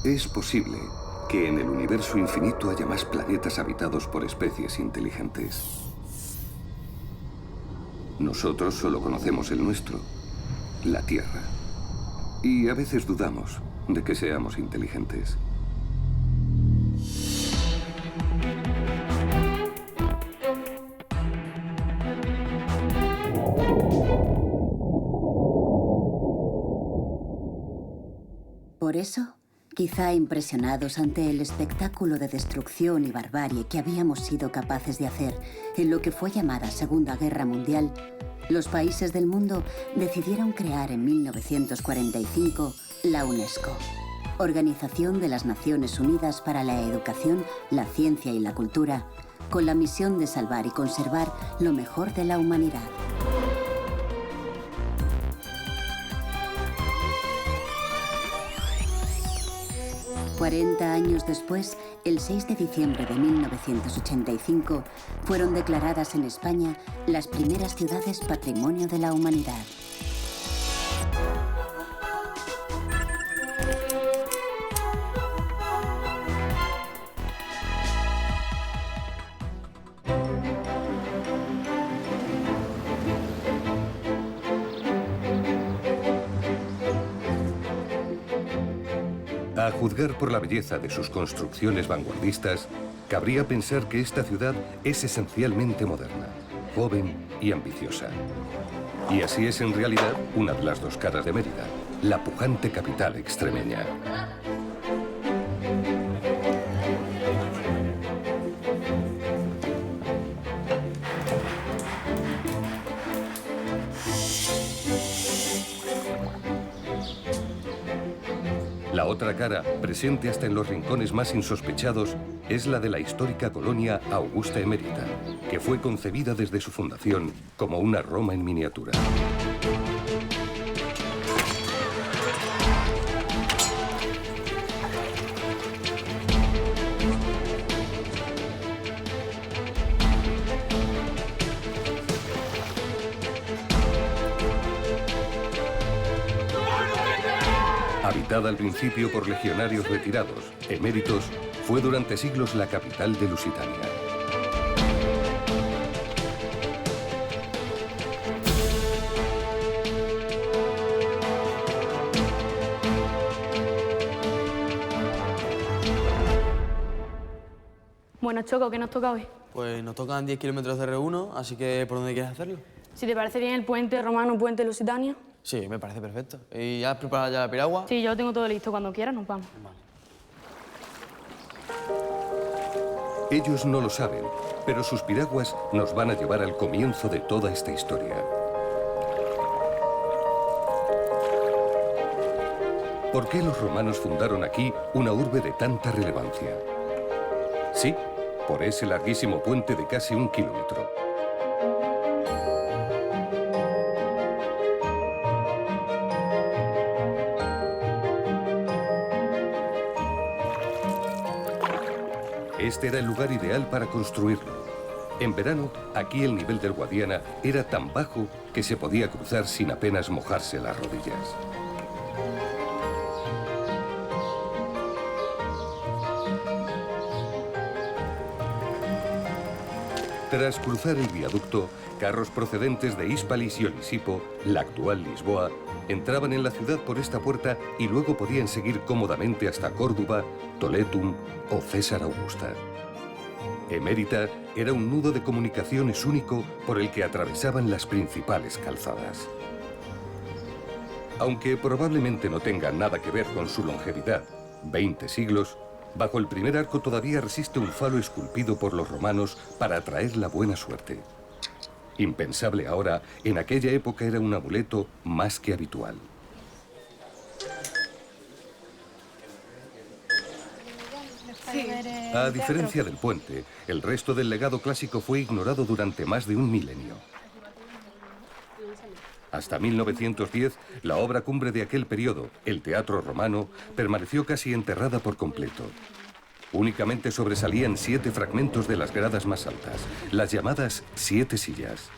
Es posible que en el universo infinito haya más planetas habitados por especies inteligentes. Nosotros solo conocemos el nuestro, la Tierra. Y a veces dudamos de que seamos inteligentes. Por eso, quizá impresionados ante el espectáculo de destrucción y barbarie que habíamos sido capaces de hacer en lo que fue llamada Segunda Guerra Mundial, los países del mundo decidieron crear en 1945 la UNESCO, Organización de las Naciones Unidas para la Educación, la Ciencia y la Cultura, con la misión de salvar y conservar lo mejor de la humanidad. 40 años después, el 6 de diciembre de 1985, fueron declaradas en España las primeras ciudades Patrimonio de la Humanidad. A juzgar por la belleza de sus construcciones vanguardistas, cabría pensar que esta ciudad es esencialmente moderna, joven y ambiciosa. Y así es en realidad una de las dos caras de Mérida, la pujante capital extremeña. La otra cara, presente hasta en los rincones más insospechados, es la de la histórica colonia Augusta Emérita, que fue concebida desde su fundación como una Roma en miniatura. Habitada al principio por legionarios retirados, eméritos, fue durante siglos la capital de Lusitania. Bueno, Choco, ¿qué nos toca hoy? Pues nos tocan 10 kilómetros de R1, así que ¿por dónde quieres hacerlo? Si te parece bien el puente romano, puente Lusitania. Sí, me parece perfecto. ¿Y ya has preparado ya la piragua? Sí, yo lo tengo todo listo. Cuando quieras nos vamos. Vale. Ellos no lo saben, pero sus piraguas nos van a llevar al comienzo de toda esta historia. ¿Por qué los romanos fundaron aquí una urbe de tanta relevancia? Sí, por ese larguísimo puente de casi 1 kilómetro. Este era el lugar ideal para construirlo. En verano, aquí el nivel del Guadiana era tan bajo que se podía cruzar sin apenas mojarse las rodillas. Tras cruzar el viaducto, carros procedentes de Hispalis y Olisipo, la actual Lisboa, entraban en la ciudad por esta puerta y luego podían seguir cómodamente hasta Córdoba, Toletum o César Augusta. Emérita era un nudo de comunicaciones único por el que atravesaban las principales calzadas. Aunque probablemente no tenga nada que ver con su longevidad, 20 siglos, bajo el primer arco todavía resiste un falo esculpido por los romanos para atraer la buena suerte. Impensable ahora, en aquella época era un amuleto más que habitual. A diferencia del puente, el resto del legado clásico fue ignorado durante más de 1 milenio. Hasta 1910, la obra cumbre de aquel periodo, el Teatro Romano, permaneció casi enterrada por completo. Únicamente sobresalían 7 fragmentos de las gradas más altas, las llamadas 7 sillas.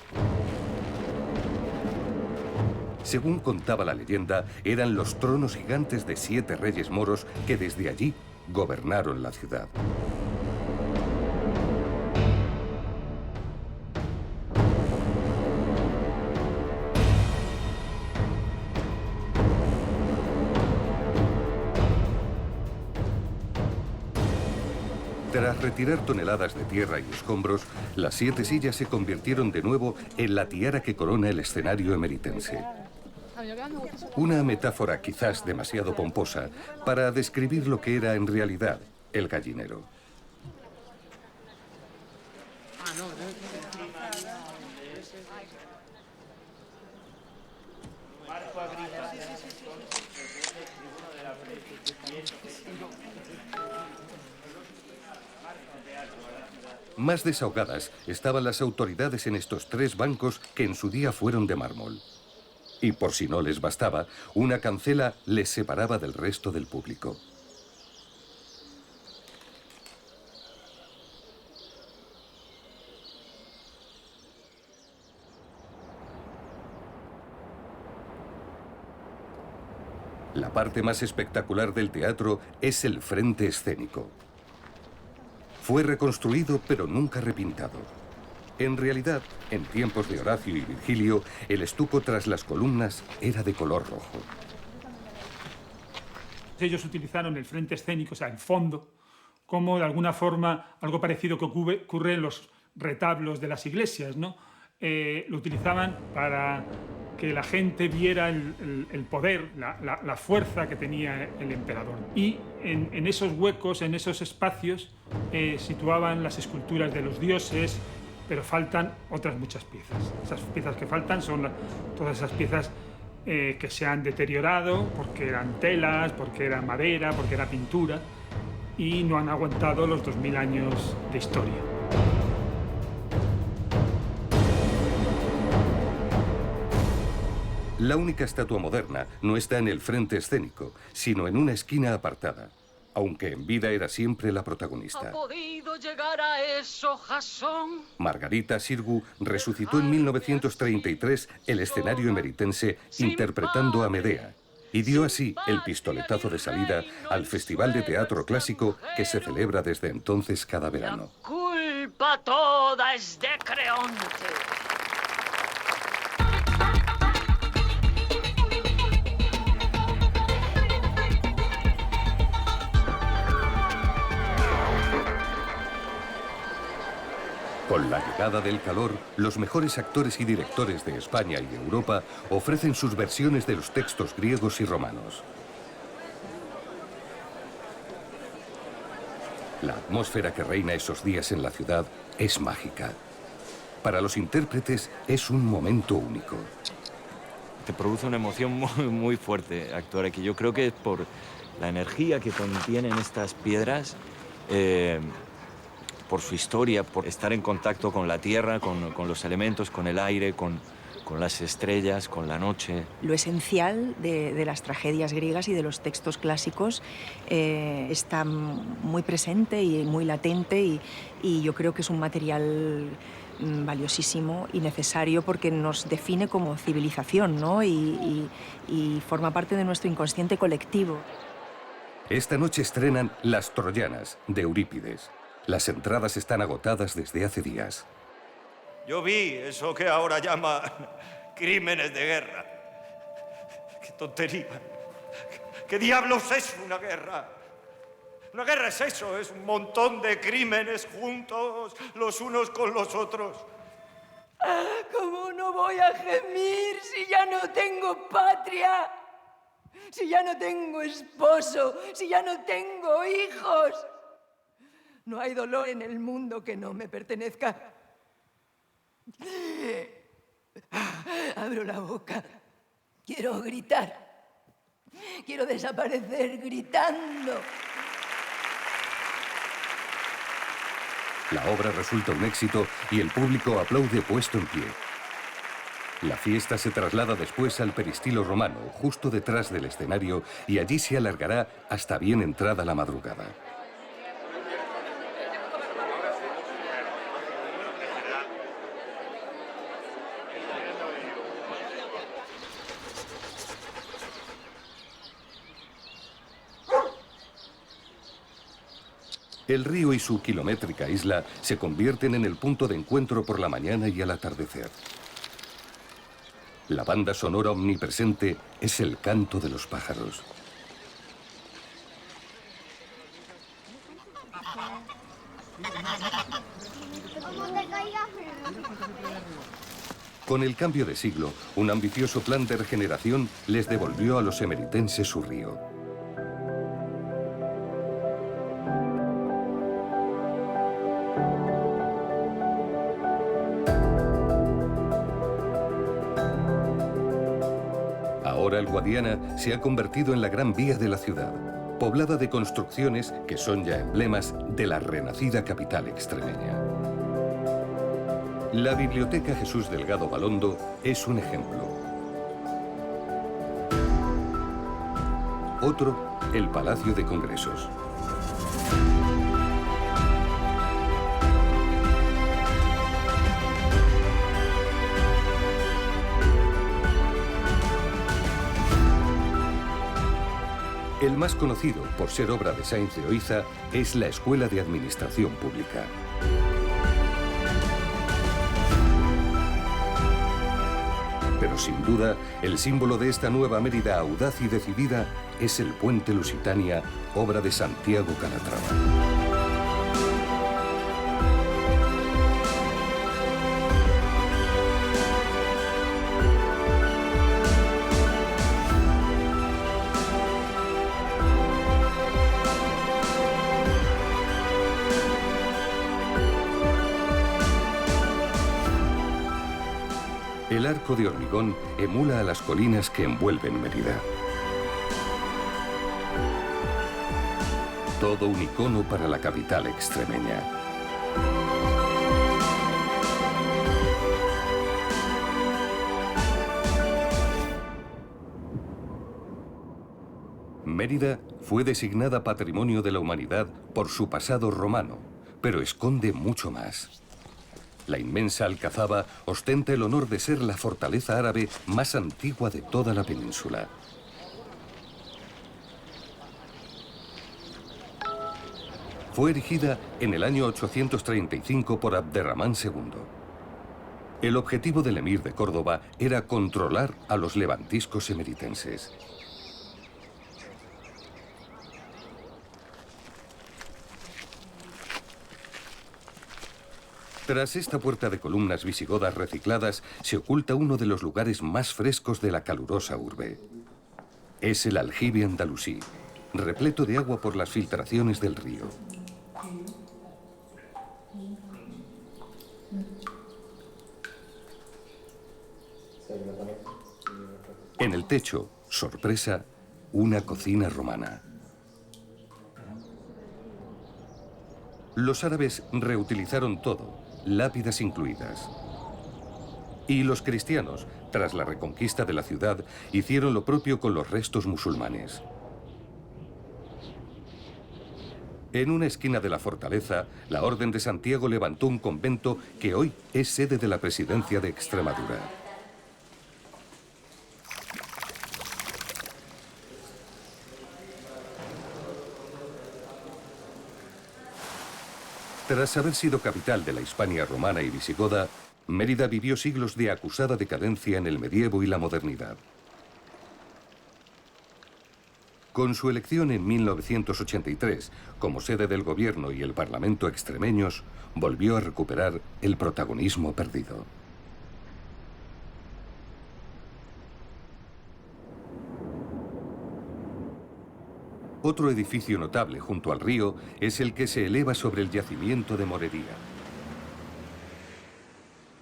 Según contaba la leyenda, eran los tronos gigantes de 7 reyes moros que desde allí gobernaron la ciudad. Tras retirar toneladas de tierra y escombros, las 7 sillas se convirtieron de nuevo en la tiara que corona el escenario emeritense. Una metáfora quizás demasiado pomposa para describir lo que era en realidad el gallinero. Más desahogadas estaban las autoridades en estos 3 bancos que en su día fueron de mármol. Y por si no les bastaba, una cancela les separaba del resto del público. La parte más espectacular del teatro es el frente escénico. Fue reconstruido pero nunca repintado. En realidad, en tiempos de Horacio y Virgilio, el estuco tras las columnas era de color rojo. Ellos utilizaron el frente escénico, o sea, el fondo, como de alguna forma algo parecido que ocurre en los retablos de las iglesias, ¿no? Lo utilizaban para que la gente viera el poder, la fuerza que tenía el emperador. Y en esos huecos, en esos espacios, situaban las esculturas de los dioses, pero faltan otras muchas piezas. Esas piezas que faltan son todas esas piezas que se han deteriorado porque eran telas, porque era madera, porque era pintura, y no han aguantado los 2000 años de historia. La única estatua moderna no está en el frente escénico, sino en una esquina apartada, aunque en vida era siempre la protagonista. ¿Ha podido llegar a eso, Jasón? Margarita Xirgu resucitó en 1933 el escenario emeritense interpretando a Medea y dio así el pistoletazo de salida al Festival de Teatro Clásico que se celebra desde entonces cada verano. La culpa toda es de Creonte. Con la llegada del calor, los mejores actores y directores de España y de Europa ofrecen sus versiones de los textos griegos y romanos. La atmósfera que reina esos días en la ciudad es mágica. Para los intérpretes es un momento único. Te produce una emoción muy fuerte actuar aquí. Yo creo que es por la energía que contienen estas piedras, por su historia, por estar en contacto con la tierra, con los elementos, con el aire, con las estrellas, con la noche. Lo esencial de las tragedias griegas y de los textos clásicos está muy presente y muy latente y yo creo que es un material valiosísimo y necesario porque nos define como civilización, ¿no? y forma parte de nuestro inconsciente colectivo. Esta noche estrenan Las Troyanas, de Eurípides. Las entradas están agotadas desde hace días. Yo vi eso que ahora llaman crímenes de guerra. ¡Qué tontería! ¿Qué diablos es una guerra? Una guerra es eso, es un montón de crímenes juntos los unos con los otros. ¿Cómo no voy a gemir si ya no tengo patria? Si ya no tengo esposo, si ya no tengo hijos. No hay dolor en el mundo que no me pertenezca. Abro la boca. Quiero gritar. Quiero desaparecer gritando. La obra resulta un éxito y el público aplaude puesto en pie. La fiesta se traslada después al peristilo romano, justo detrás del escenario, y allí se alargará hasta bien entrada la madrugada. El río y su kilométrica isla se convierten en el punto de encuentro por la mañana y al atardecer. La banda sonora omnipresente es el canto de los pájaros. Con el cambio de siglo, un ambicioso plan de regeneración les devolvió a los emeritenses su río. Ahora el Guadiana se ha convertido en la gran vía de la ciudad, poblada de construcciones que son ya emblemas de la renacida capital extremeña. La Biblioteca Jesús Delgado Balondo es un ejemplo. Otro, el Palacio de Congresos. El más conocido, por ser obra de Sáenz de Oiza, es la Escuela de Administración Pública. Pero sin duda, el símbolo de esta nueva Mérida audaz y decidida es el Puente Lusitania, obra de Santiago Calatrava. El arco de hormigón emula a las colinas que envuelven Mérida. Todo un icono para la capital extremeña. Mérida fue designada Patrimonio de la Humanidad por su pasado romano, pero esconde mucho más. La inmensa Alcazaba ostenta el honor de ser la fortaleza árabe más antigua de toda la península. Fue erigida en el año 835 por Abderramán II. El objetivo del emir de Córdoba era controlar a los levantiscos emeritenses. Tras esta puerta de columnas visigodas recicladas se oculta uno de los lugares más frescos de la calurosa urbe. Es el aljibe andalusí, repleto de agua por las filtraciones del río. En el techo, sorpresa, una cocina romana. Los árabes reutilizaron todo, lápidas incluidas. Y los cristianos, tras la reconquista de la ciudad, hicieron lo propio con los restos musulmanes. En una esquina de la fortaleza, la Orden de Santiago levantó un convento que hoy es sede de la Presidencia de Extremadura. Tras haber sido capital de la Hispania romana y visigoda, Mérida vivió siglos de acusada decadencia en el medievo y la modernidad. Con su elección en 1983 como sede del gobierno y el parlamento extremeños, volvió a recuperar el protagonismo perdido. Otro edificio notable junto al río es el que se eleva sobre el yacimiento de Morería.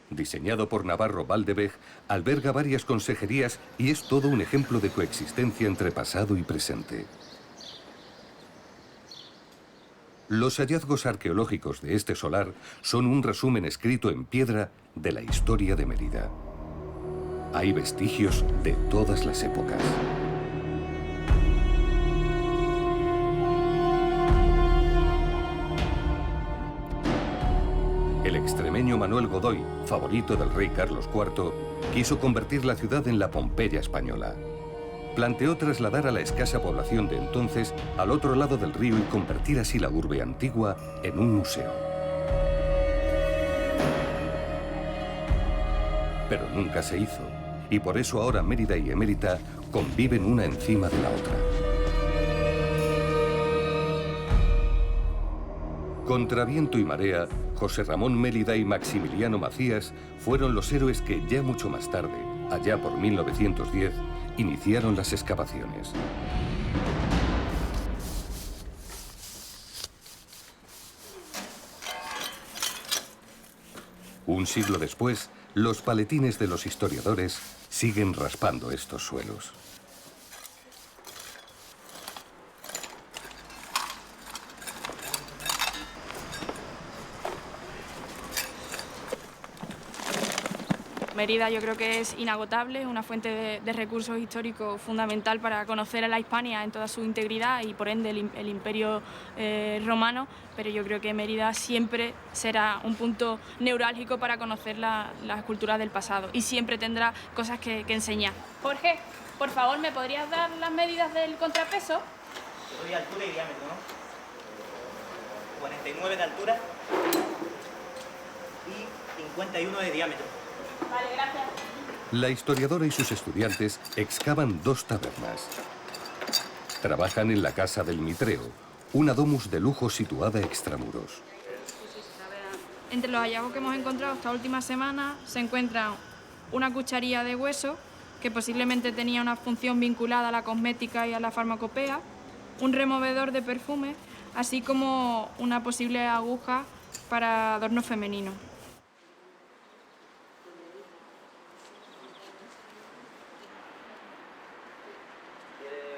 Diseñado por Navarro Valdevej, alberga varias consejerías y es todo un ejemplo de coexistencia entre pasado y presente. Los hallazgos arqueológicos de este solar son un resumen escrito en piedra de la historia de Mérida. Hay vestigios de todas las épocas. El extremeño Manuel Godoy, favorito del rey Carlos IV, quiso convertir la ciudad en la Pompeya española. planteó trasladar a la escasa población de entonces al otro lado del río y convertir así la urbe antigua en un museo. Pero nunca se hizo, y por eso ahora Mérida y Emérita conviven una encima de la otra. Contra viento y marea, José Ramón Mérida y Maximiliano Macías fueron los héroes que ya mucho más tarde, allá por 1910, iniciaron las excavaciones. Un siglo después, los paletines de los historiadores siguen raspando estos suelos. Mérida yo creo que es inagotable, una fuente de recursos históricos fundamental para conocer a la Hispania en toda su integridad y por ende el Imperio Romano, pero yo creo que Mérida siempre será un punto neurálgico para conocer las culturas del pasado y siempre tendrá cosas que enseñar. Jorge, por favor, ¿me podrías dar las medidas del contrapeso? Te doy altura y diámetro, ¿no? 49 de altura y 51 de diámetro. Vale, gracias. La historiadora y sus estudiantes excavan 2 tabernas. Trabajan en la Casa del Mitreo, una domus de lujo situada extramuros. Entre los hallazgos que hemos encontrado esta última semana se encuentra una cucharilla de hueso que posiblemente tenía una función vinculada a la cosmética y a la farmacopea, un removedor de perfume, así como una posible aguja para adorno femenino.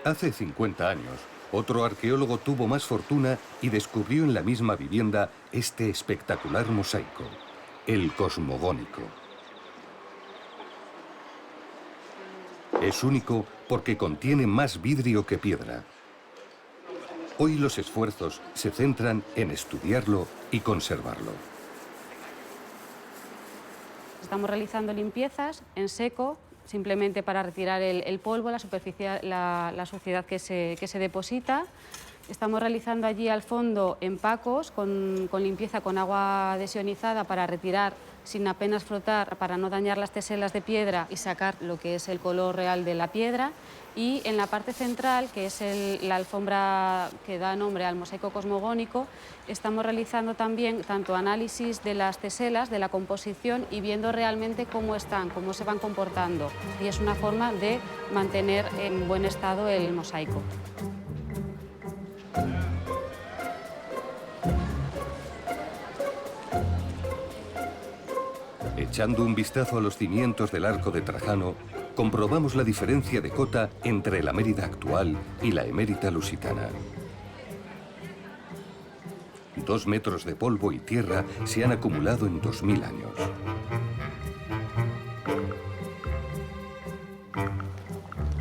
Hace 50 años, otro arqueólogo tuvo más fortuna y descubrió en la misma vivienda este espectacular mosaico, el cosmogónico. Es único porque contiene más vidrio que piedra. Hoy los esfuerzos se centran en estudiarlo y conservarlo. Estamos realizando limpiezas en seco, simplemente para retirar el polvo, la superficie, la suciedad que se deposita. Estamos realizando allí al fondo empacos con limpieza con agua desionizada para retirar sin apenas frotar, para no dañar las teselas de piedra y sacar lo que es el color real de la piedra. Y en la parte central, que es la alfombra que da nombre al mosaico cosmogónico, estamos realizando también tanto análisis de las teselas, de la composición y viendo realmente cómo están, cómo se van comportando. Y es una forma de mantener en buen estado el mosaico. Echando un vistazo a los cimientos del arco de Trajano, comprobamos la diferencia de cota entre la Mérida actual y la Emérita lusitana. 2 metros de polvo y tierra se han acumulado en 2000 años.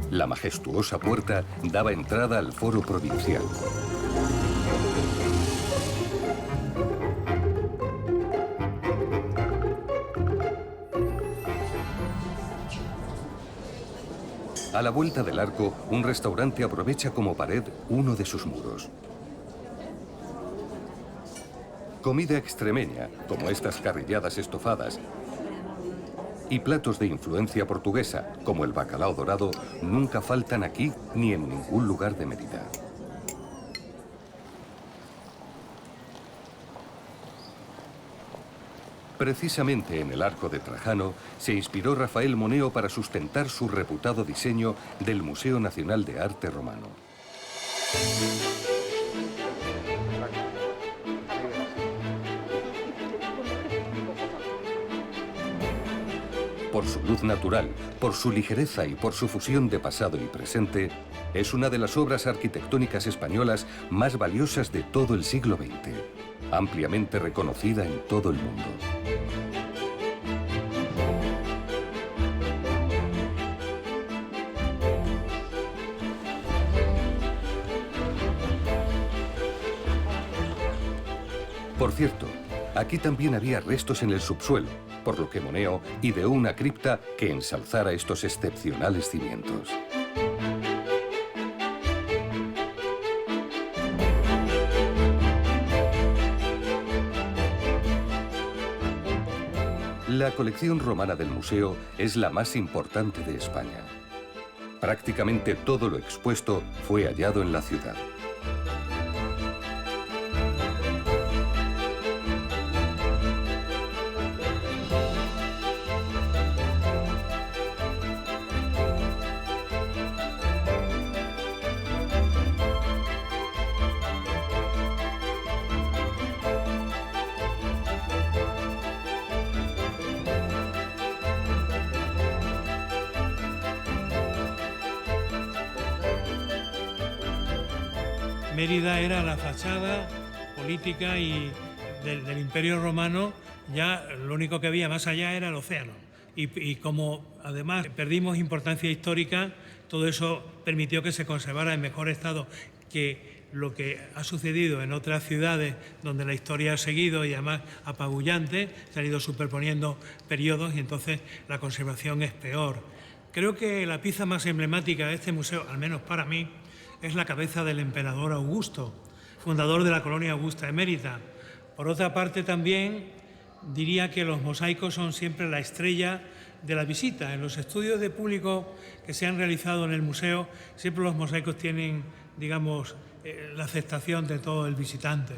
La majestuosa puerta daba entrada al foro provincial. A la vuelta del arco, un restaurante aprovecha como pared uno de sus muros. Comida extremeña, como estas carrilladas estofadas, y platos de influencia portuguesa, como el bacalao dorado, nunca faltan aquí ni en ningún lugar de Mérida. Precisamente en el arco de Trajano se inspiró Rafael Moneo para sustentar su reputado diseño del Museo Nacional de Arte Romano. Por su luz natural, por su ligereza y por su fusión de pasado y presente, es una de las obras arquitectónicas españolas más valiosas de todo el siglo XX, ampliamente reconocida en todo el mundo. Por cierto, aquí también había restos en el subsuelo, por lo que Moneo ideó una cripta que ensalzara estos excepcionales cimientos. La colección romana del museo es la más importante de España. Prácticamente todo lo expuesto fue hallado en la ciudad. Mérida era la fachada política y del Imperio Romano. Ya lo único que había más allá era el océano. Y como además perdimos importancia histórica, todo eso permitió que se conservara en mejor estado que lo que ha sucedido en otras ciudades donde la historia ha seguido y además apabullante, se han ido superponiendo periodos y entonces la conservación es peor. Creo que la pieza más emblemática de este museo, al menos para mí, es la cabeza del emperador Augusto, fundador de la colonia Augusta de Mérida. Por otra parte, también diría que los mosaicos son siempre la estrella de la visita. En los estudios de público que se han realizado en el museo, siempre los mosaicos tienen, digamos, la aceptación de todo el visitante.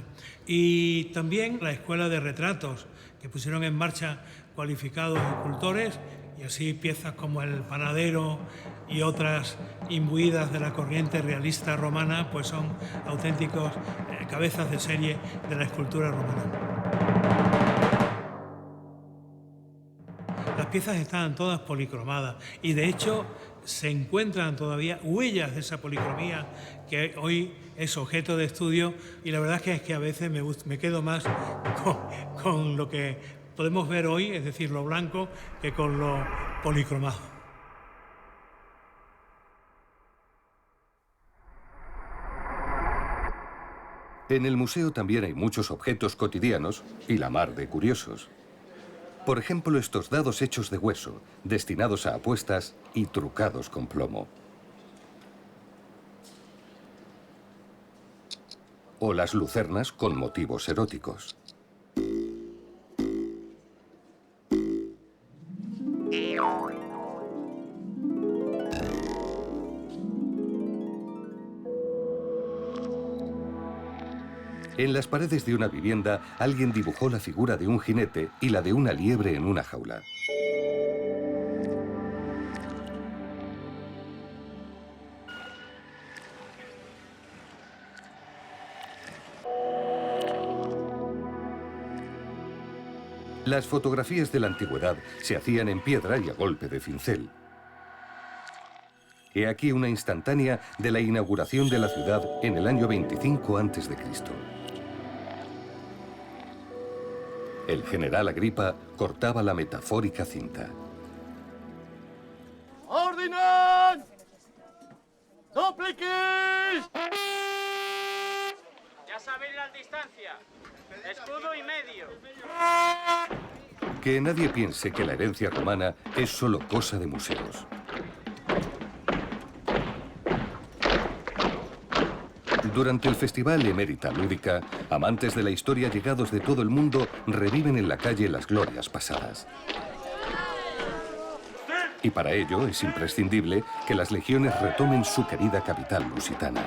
Y también la escuela de retratos que pusieron en marcha cualificados escultores, y así piezas como el Panadero y otras imbuidas de la corriente realista romana, pues son auténticos cabezas de serie de la escultura romana. Las piezas estaban todas policromadas y de hecho se encuentran todavía huellas de esa policromía que hoy es objeto de estudio, y la verdad es que a veces me quedo más con lo que podemos ver hoy, es decir, lo blanco, que con lo policromado. En el museo también hay muchos objetos cotidianos y la mar de curiosos. Por ejemplo, estos dados hechos de hueso, destinados a apuestas y trucados con plomo. O las lucernas con motivos eróticos. En las paredes de una vivienda, alguien dibujó la figura de un jinete y la de una liebre en una jaula. Las fotografías de la antigüedad se hacían en piedra y a golpe de cincel. He aquí una instantánea de la inauguración de la ciudad en el año 25 a.C. El general Agripa cortaba la metafórica cinta. ¡Ordinen! ¡Dupliquis! Ya sabéis la distancia. Escudo y medio. Que nadie piense que la herencia romana es solo cosa de museos. Durante el festival Emerita Lúdica, amantes de la historia llegados de todo el mundo reviven en la calle las glorias pasadas. Y para ello es imprescindible que las legiones retomen su querida capital lusitana.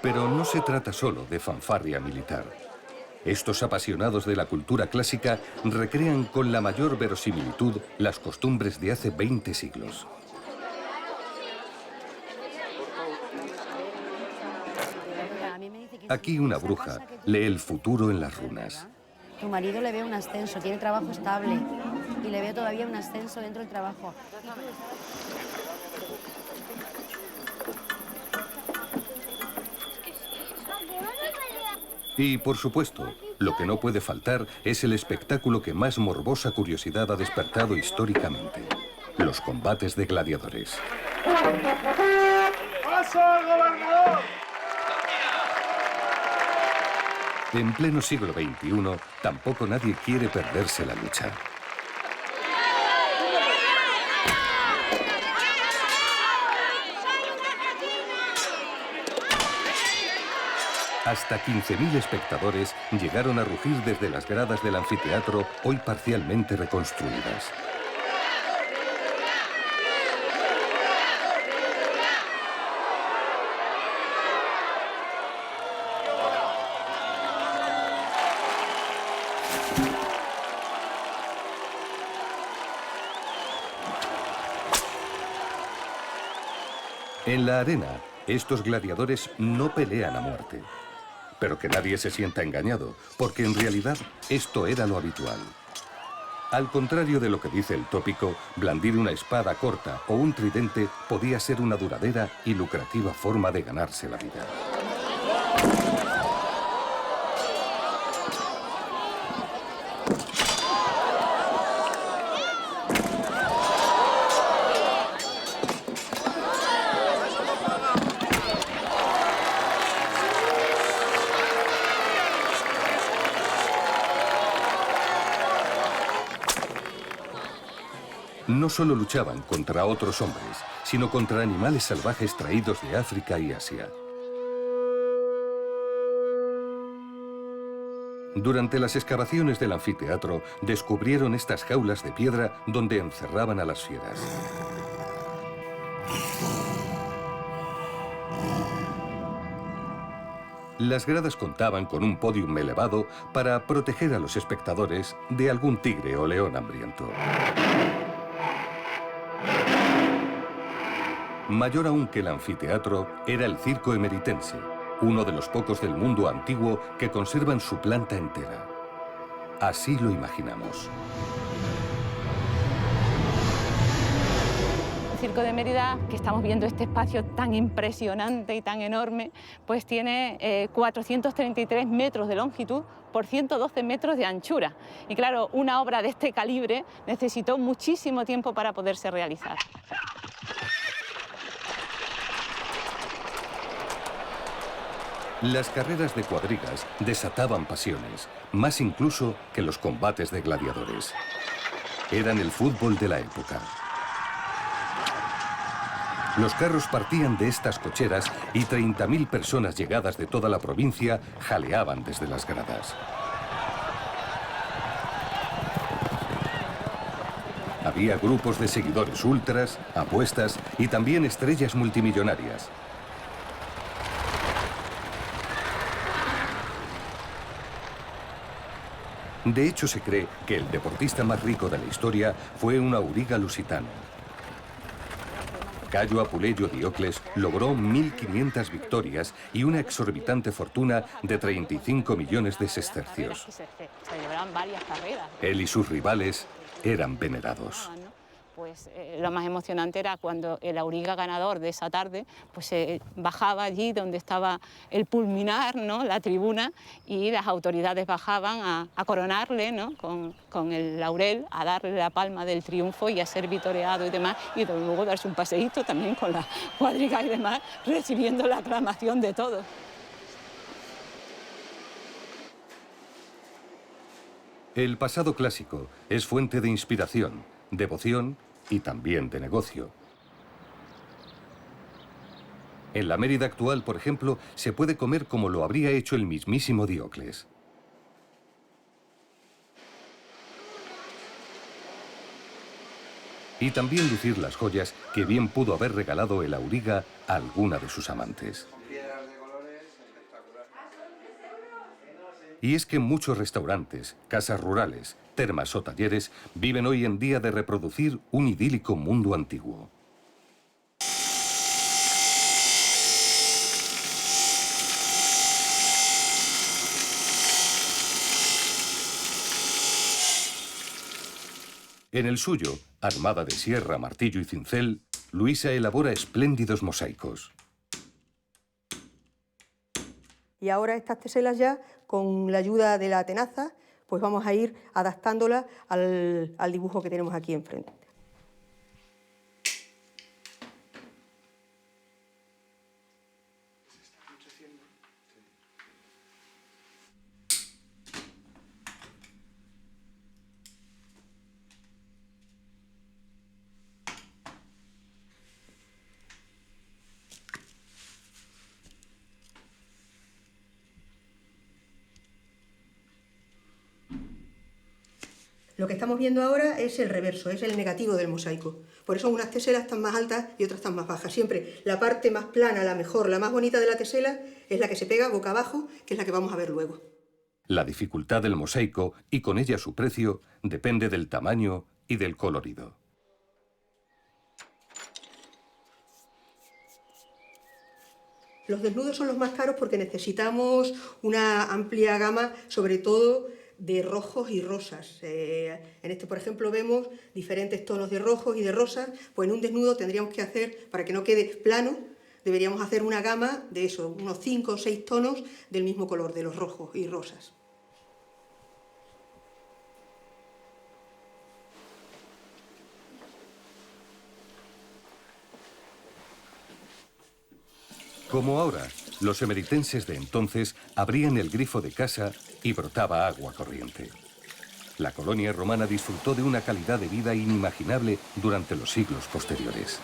Pero no se trata solo de fanfarria militar. Estos apasionados de la cultura clásica recrean con la mayor verosimilitud las costumbres de hace 20 siglos. Aquí una bruja lee el futuro en las runas. Tu marido le ve un ascenso, tiene trabajo estable y le ve todavía un ascenso dentro del trabajo. Y, por supuesto, lo que no puede faltar es el espectáculo que más morbosa curiosidad ha despertado históricamente: los combates de gladiadores. ¡Paso al gobernador! En pleno siglo XXI, tampoco nadie quiere perderse la lucha. Hasta 15.000 espectadores llegaron a rugir desde las gradas del anfiteatro, hoy parcialmente reconstruidas. En la arena, estos gladiadores no pelean a muerte. Pero que nadie se sienta engañado, porque en realidad esto era lo habitual. Al contrario de lo que dice el tópico, blandir una espada corta o un tridente podía ser una duradera y lucrativa forma de ganarse la vida. No solo luchaban contra otros hombres, sino contra animales salvajes traídos de África y Asia. Durante las excavaciones del anfiteatro, descubrieron estas jaulas de piedra donde encerraban a las fieras. Las gradas contaban con un pódium elevado para proteger a los espectadores de algún tigre o león hambriento. Mayor aún que el anfiteatro era el circo emeritense, uno de los pocos del mundo antiguo que conservan su planta entera. Así lo imaginamos. El Circo de Mérida, que estamos viendo este espacio tan impresionante y tan enorme, pues tiene 433 metros de longitud por 112 metros de anchura. Y claro, una obra de este calibre necesitó muchísimo tiempo para poderse realizar. Las carreras de cuadrigas desataban pasiones, más incluso que los combates de gladiadores. Eran el fútbol de la época. Los carros partían de estas cocheras y 30.000 personas llegadas de toda la provincia jaleaban desde las gradas. Había grupos de seguidores ultras, apuestas y también estrellas multimillonarias. De hecho, se cree que el deportista más rico de la historia fue un auriga lusitano. Cayo Apuleyo Diocles logró 1.500 victorias y una exorbitante fortuna de 35 millones de sestercios. Él y sus rivales eran venerados. Pues lo más emocionante era cuando el auriga ganador de esa tarde pues bajaba allí donde estaba el pulminar, ¿no?, la tribuna, y las autoridades bajaban a coronarle, ¿no?, con el laurel, a darle la palma del triunfo y a ser vitoreado y demás, y luego darse un paseíto también con la cuadriga y demás, recibiendo la aclamación de todos. El pasado clásico es fuente de inspiración, devoción y también de negocio. En la Mérida actual, por ejemplo, se puede comer como lo habría hecho el mismísimo Diocles. Y también lucir las joyas que bien pudo haber regalado el auriga a alguna de sus amantes. Y es que muchos restaurantes, casas rurales, termas o talleres viven hoy en día de reproducir un idílico mundo antiguo. En el suyo, armada de sierra, martillo y cincel, Luisa elabora espléndidos mosaicos. Y ahora estas teselas ya con la ayuda de la tenaza, pues vamos a ir adaptándola al dibujo que tenemos aquí enfrente. Lo que estamos viendo ahora es el reverso, es el negativo del mosaico. Por eso unas teselas están más altas y otras están más bajas. Siempre la parte más plana, la mejor, la más bonita de la tesela es la que se pega boca abajo, que es la que vamos a ver luego. La dificultad del mosaico, y con ella su precio, depende del tamaño y del colorido. Los desnudos son los más caros porque necesitamos una amplia gama, sobre todo de rojos y rosas. En este, por ejemplo, vemos diferentes tonos de rojos y de rosas. Pues en un desnudo tendríamos que hacer, para que no quede plano, deberíamos hacer una gama de eso, unos 5 o 6 tonos del mismo color, de los rojos y rosas. Como ahora, los emeritenses de entonces abrían el grifo de casa y brotaba agua corriente. La colonia romana disfrutó de una calidad de vida inimaginable durante los siglos posteriores.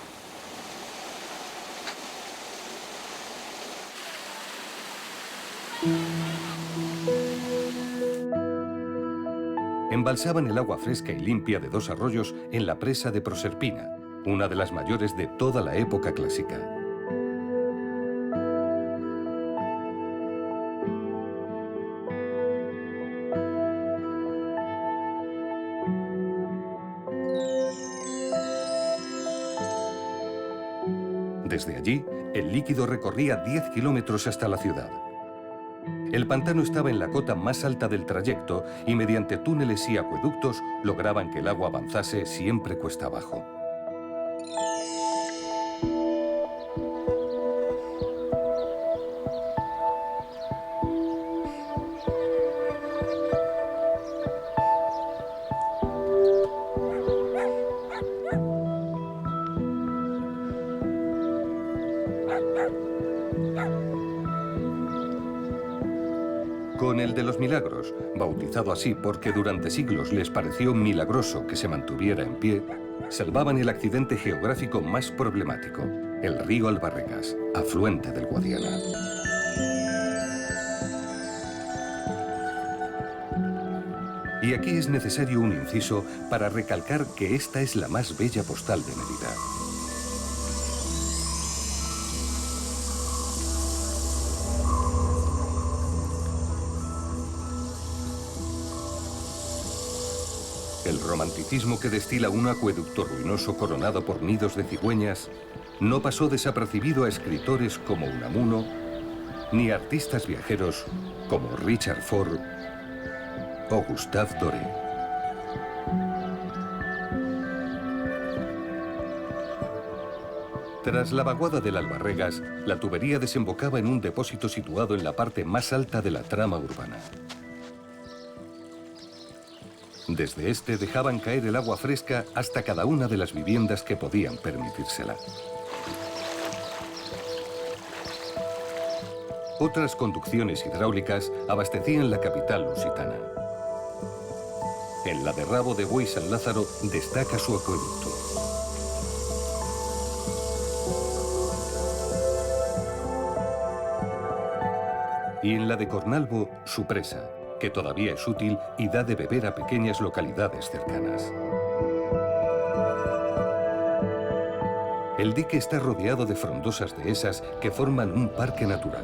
Embalsaban el agua fresca y limpia de 2 arroyos en la presa de Proserpina, una de las mayores de toda la época clásica. Desde allí, el líquido recorría 10 kilómetros hasta la ciudad. El pantano estaba en la cota más alta del trayecto y mediante túneles y acueductos lograban que el agua avanzase siempre cuesta abajo. Con el de los milagros, bautizado así porque durante siglos les pareció milagroso que se mantuviera en pie, salvaban el accidente geográfico más problemático, el río Albarregas, afluente del Guadiana. Y aquí es necesario un inciso para recalcar que esta es la más bella postal de Mérida. El romanticismo que destila un acueducto ruinoso coronado por nidos de cigüeñas no pasó desapercibido a escritores como Unamuno, ni a artistas viajeros como Richard Ford o Gustave Doré. Tras la vaguada del Albarregas, la tubería desembocaba en un depósito situado en la parte más alta de la trama urbana. Desde este dejaban caer el agua fresca hasta cada una de las viviendas que podían permitírsela. Otras conducciones hidráulicas abastecían la capital lusitana. En la de Rabo de Buey San Lázaro destaca su acueducto. Y en la de Cornalvo, su presa, que todavía es útil y da de beber a pequeñas localidades cercanas. El dique está rodeado de frondosas dehesas que forman un parque natural.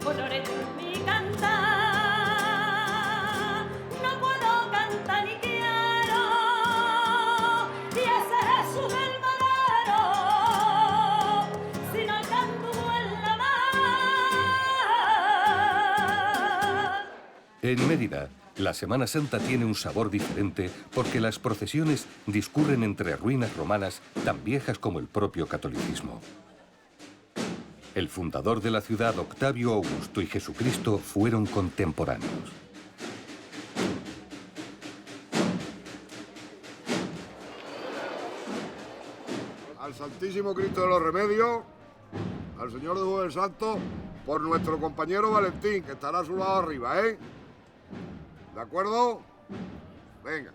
Honor es mi cantar, no puedo En Mérida, la Semana Santa tiene un sabor diferente porque las procesiones discurren entre ruinas romanas tan viejas como el propio catolicismo. El fundador de la ciudad, Octavio Augusto, y Jesucristo fueron contemporáneos. Al Santísimo Cristo de los Remedios, al Señor de Dios del Santo, por nuestro compañero Valentín, que estará a su lado arriba, ¿eh? ¿De acuerdo? Venga.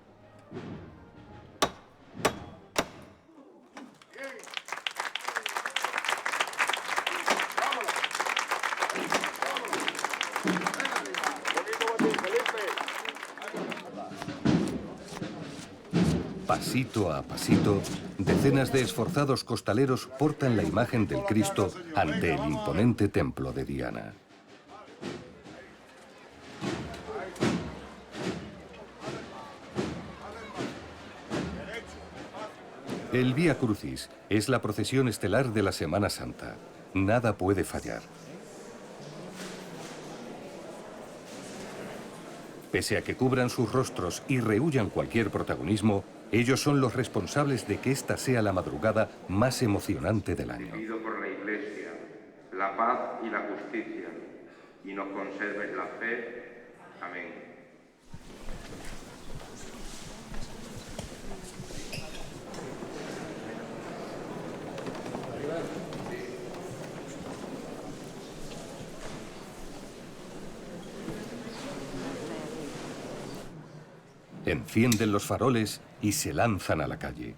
Pasito a pasito, decenas de esforzados costaleros portan la imagen del Cristo ante el imponente templo de Diana. El Vía Crucis es la procesión estelar de la Semana Santa. Nada puede fallar. Pese a que cubran sus rostros y rehuyan cualquier protagonismo, ellos son los responsables de que esta sea la madrugada más emocionante del año. Pido por la Iglesia, la paz y la justicia, y nos conserves la fe. Amén. Encienden los faroles y se lanzan a la calle.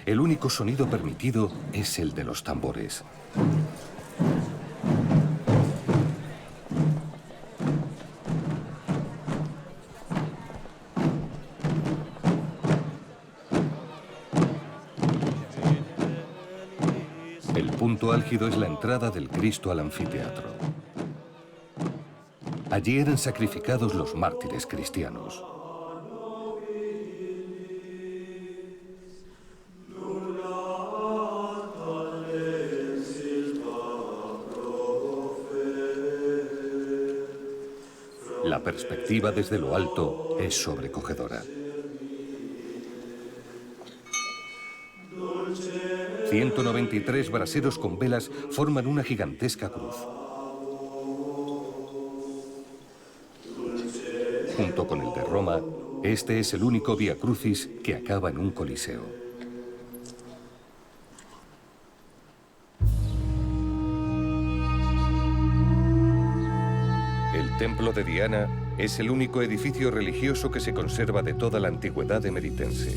El único sonido permitido es el de los tambores. El punto álgido es la entrada del Cristo al anfiteatro. Allí eran sacrificados los mártires cristianos. La perspectiva desde lo alto es sobrecogedora. 193 braseros con velas forman una gigantesca cruz. Junto con el de Roma, este es el único Vía Crucis que acaba en un coliseo. El Templo de Diana es el único edificio religioso que se conserva de toda la antigüedad emeritense.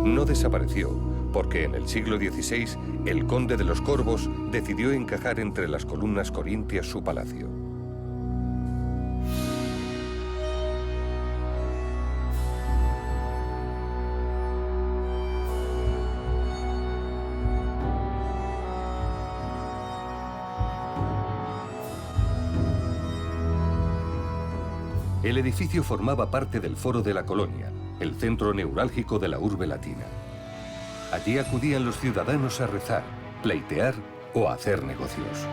No desapareció porque en el siglo XVI el conde de los Corvos decidió encajar entre las columnas corintias su palacio. El edificio formaba parte del Foro de la Colonia, el centro neurálgico de la urbe latina. Allí acudían los ciudadanos a rezar, pleitear o a hacer negocios.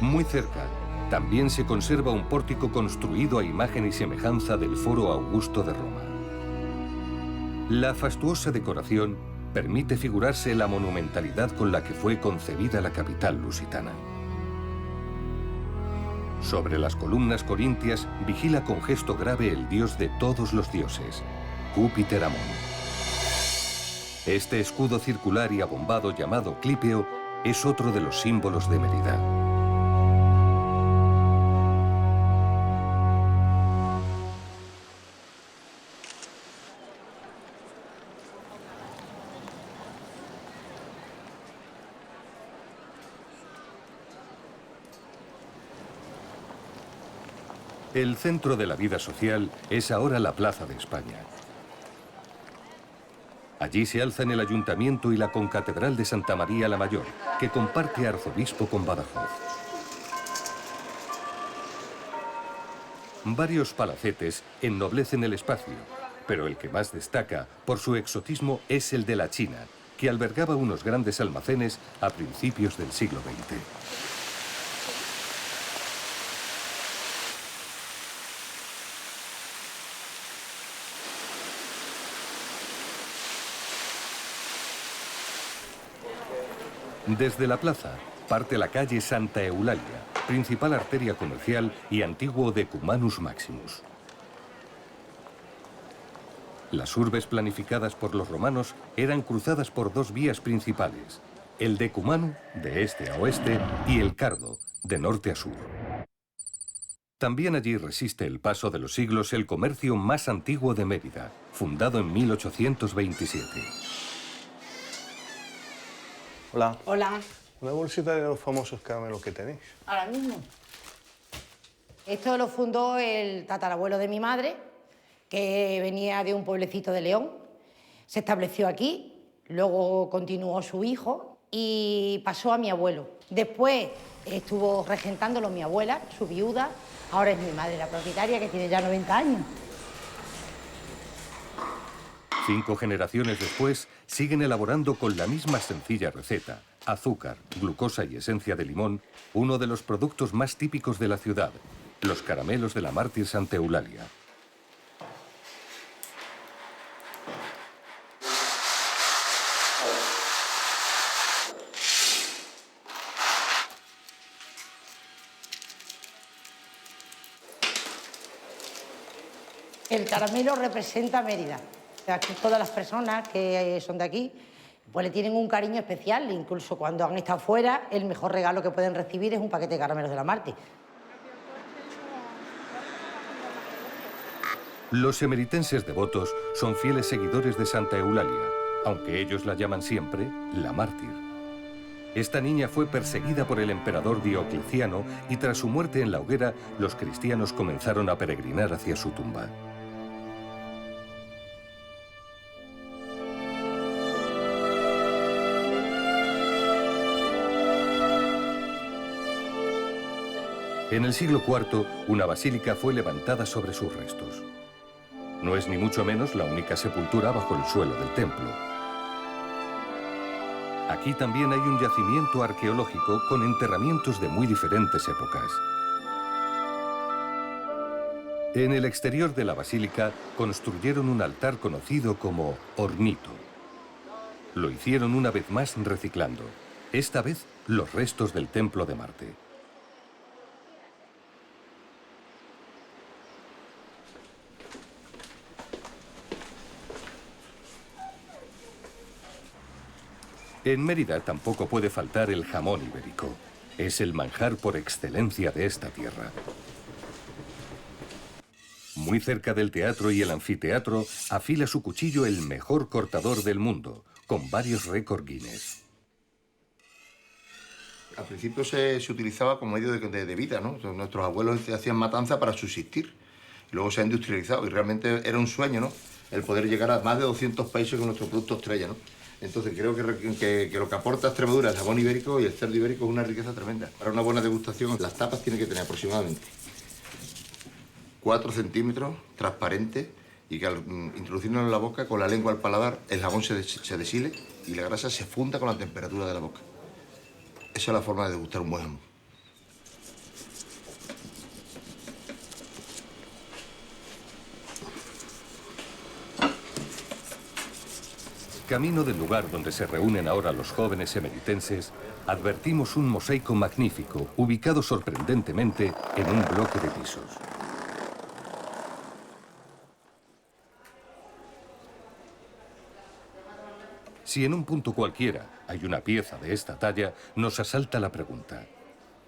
Muy cerca, también se conserva un pórtico construido a imagen y semejanza del Foro Augusto de Roma. La fastuosa decoración permite figurarse la monumentalidad con la que fue concebida la capital lusitana. Sobre las columnas corintias vigila con gesto grave el dios de todos los dioses, Júpiter Amón. Este escudo circular y abombado llamado clípeo es otro de los símbolos de Mérida. El centro de la vida social es ahora la Plaza de España. Allí se alzan el Ayuntamiento y la Concatedral de Santa María la Mayor, que comparte arzobispo con Badajoz. Varios palacetes ennoblecen el espacio, pero el que más destaca por su exotismo es el de la China, que albergaba unos grandes almacenes a principios del siglo XX. Desde la plaza parte la calle Santa Eulalia, principal arteria comercial y antiguo Decumanus Maximus. Las urbes planificadas por los romanos eran cruzadas por dos vías principales, el Decumano, de este a oeste, y el Cardo, de norte a sur. También allí resiste el paso de los siglos el comercio más antiguo de Mérida, fundado en 1827. Hola. Hola. Una bolsita de los famosos caramelos que tenéis. Ahora mismo. Esto lo fundó el tatarabuelo de mi madre, que venía de un pueblecito de León. Se estableció aquí, luego continuó su hijo y pasó a mi abuelo. Después estuvo regentándolo mi abuela, su viuda. Ahora es mi madre la propietaria, que tiene ya 90 años. 5 generaciones después, siguen elaborando con la misma sencilla receta, azúcar, glucosa y esencia de limón, uno de los productos más típicos de la ciudad, los caramelos de la mártir Santa Eulalia. El caramelo representa a Mérida. Aquí todas las personas que son de aquí pues le tienen un cariño especial. Incluso cuando han estado fuera, el mejor regalo que pueden recibir es un paquete de caramelos de la Mártir. Los emeritenses devotos son fieles seguidores de Santa Eulalia, aunque ellos la llaman siempre la mártir. Esta niña fue perseguida por el emperador Diocleciano y tras su muerte en la hoguera, los cristianos comenzaron a peregrinar hacia su tumba. En el siglo IV, una basílica fue levantada sobre sus restos. No es ni mucho menos la única sepultura bajo el suelo del templo. Aquí también hay un yacimiento arqueológico con enterramientos de muy diferentes épocas. En el exterior de la basílica construyeron un altar conocido como ornito. Lo hicieron una vez más reciclando, esta vez los restos del templo de Marte. En Mérida tampoco puede faltar el jamón ibérico. Es el manjar por excelencia de esta tierra. Muy cerca del teatro y el anfiteatro, afila su cuchillo el mejor cortador del mundo, con varios récords Guinness. Al principio se utilizaba como medio de vida, ¿no? Nuestros abuelos hacían matanza para subsistir. Luego se ha industrializado y realmente era un sueño, ¿no? El poder llegar a más de 200 países con nuestro producto estrella, ¿no? Entonces creo que lo que aporta Extremadura, el jamón ibérico y el cerdo ibérico, es una riqueza tremenda. Para una buena degustación, las tapas tienen que tener aproximadamente 4 centímetros, transparente, y que al introducirlo en la boca, con la lengua al paladar, el jamón se deshile y la grasa se funda con la temperatura de la boca. Esa es la forma de degustar un buen jamón. Camino del lugar donde se reúnen ahora los jóvenes emeritenses, advertimos un mosaico magnífico, ubicado sorprendentemente en un bloque de pisos. Si en un punto cualquiera hay una pieza de esta talla, nos asalta la pregunta: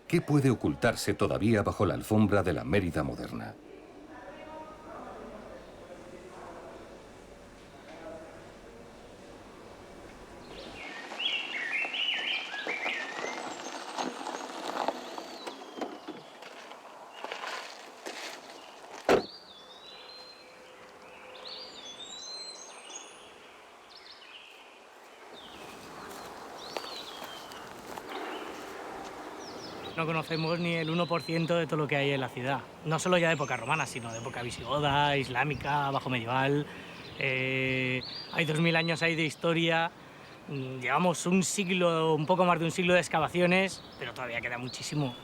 ¿qué puede ocultarse todavía bajo la alfombra de la Mérida moderna? No conocemos ni el 1% de todo lo que hay en la ciudad. No solo ya de época romana, sino de época visigoda, islámica, bajo medieval. Hay 2000 años ahí de historia. Llevamos un siglo, un poco más de un siglo de excavaciones, pero todavía queda muchísimo.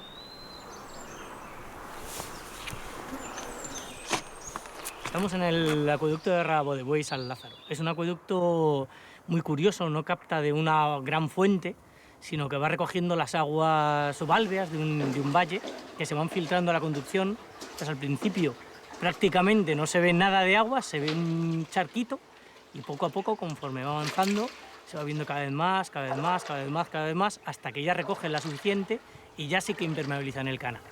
Estamos en el acueducto de Rabo de Buey San Lázaro. Es un acueducto muy curioso, no capta de una gran fuente, sino que va recogiendo las aguas subalveas de un valle que se van filtrando a la conducción. Entonces, al principio prácticamente no se ve nada de agua, se ve un charquito y poco a poco, conforme va avanzando, se va viendo cada vez más, cada vez más, cada vez más, cada vez más, hasta que ya recogen la suficiente y ya sí que impermeabilizan el canal.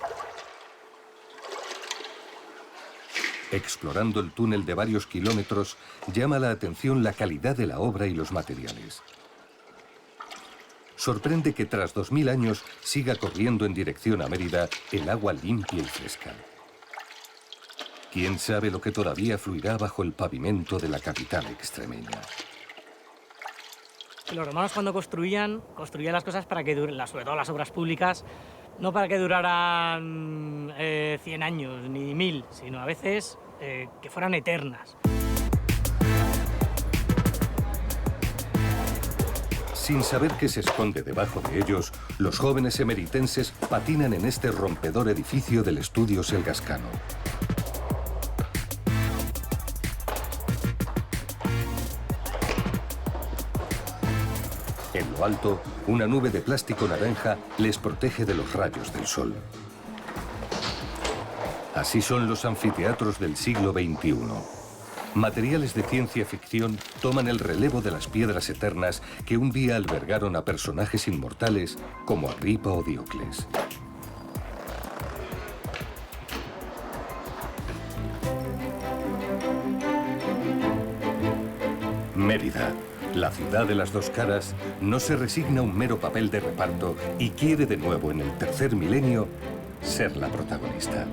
Explorando el túnel de varios kilómetros, llama la atención la calidad de la obra y los materiales. Sorprende que tras 2000 años siga corriendo en dirección a Mérida el agua limpia y fresca. ¿Quién sabe lo que todavía fluirá bajo el pavimento de la capital extremeña? Los romanos, cuando construían las cosas para que duren, sobre todo las obras públicas, no para que duraran 100 años ni 1000, sino a veces que fueran eternas. Sin saber qué se esconde debajo de ellos, los jóvenes emeritenses patinan en este rompedor edificio del Estudios El Gascano. En lo alto, una nube de plástico naranja les protege de los rayos del sol. Así son los anfiteatros del siglo XXI. Materiales de ciencia ficción toman el relevo de las piedras eternas que un día albergaron a personajes inmortales como Agripa o Diocles. Mérida, la ciudad de las dos caras, no se resigna a un mero papel de reparto y quiere de nuevo en el tercer milenio ser la protagonista.